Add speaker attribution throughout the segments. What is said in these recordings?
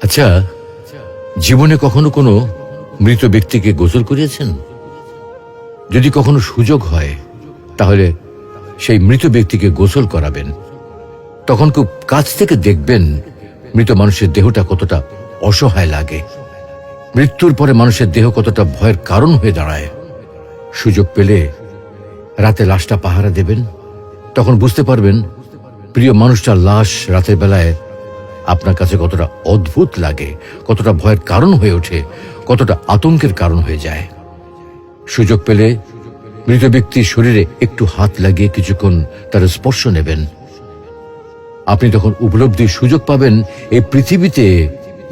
Speaker 1: আচ্ছা, জীবনে কখনো কোনো মৃত ব্যক্তিকে গোসল করিয়েছেন? যদি কখনো সুযোগ হয় তাহলে সেই মৃত ব্যক্তিকে গোসল করাবেন। তখন খুব কাছ থেকে দেখবেন মৃত মানুষের দেহটা কতটা অসহায় লাগে, মৃত্যুর পরে মানুষের দেহ কতটা ভয়ের কারণ হয়ে দাঁড়ায়। সুযোগ পেলে রাতে লাশটা পাহারা দেবেন, তখন বুঝতে পারবেন প্রিয় মানুষটার লাশ রাতের বেলায় আপনার কাছে কতটা অদ্ভুত লাগে, কতটা ভয়ের কারণ হয়ে ওঠে, কতটা আতঙ্কের কারণ হয়ে যায়। সুযোগ পেলে মৃত ব্যক্তির শরীরে একটু হাত লাগিয়ে কিছুক্ষণ তার স্পর্শ নেবেন। আপনি তখন উপলব্ধির সুযোগ পাবেন এই পৃথিবীতে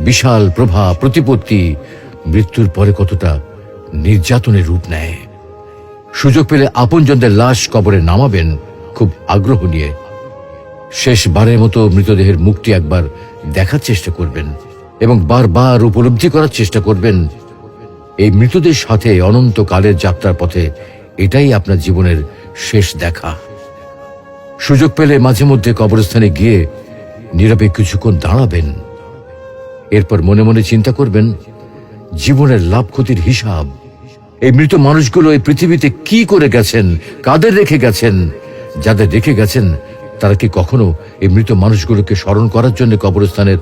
Speaker 1: বিশাল প্রভা প্রতিপত্তি মৃত্যুর পরে কতটা নির্যাতনের রূপ নেয়। সুযোগ পেলে আপনজনদের লাশ কবরে নামাবেন খুব আগ্রহ নিয়ে। শেষবারের মতো মৃতদেহের মুখটি একবার দেখার চেষ্টা করবেন এবং বারবার উপলব্ধি করার চেষ্টা করবেন এই মৃতদের সাথে অনন্তকালের যাত্রার পথে এটাই আপনার জীবনের শেষ দেখা। সুযোগ পেলে মাঝে মধ্যে কবরস্থানে গিয়ে নীরবে কিছুক্ষণ দাঁড়াবেন। এরপর মনে মনে চিন্তা করবেন জীবনের লাভ ক্ষতির হিসাব। এই মৃত মানুষগুলো এই পৃথিবীতে কি করে গেছেন, কাদের রেখে গেছেন। যাদের রেখে গেছেন তারা কি কখনো এই মৃত মানুষগুলোকে স্মরণ করার জন্য কবরস্থানের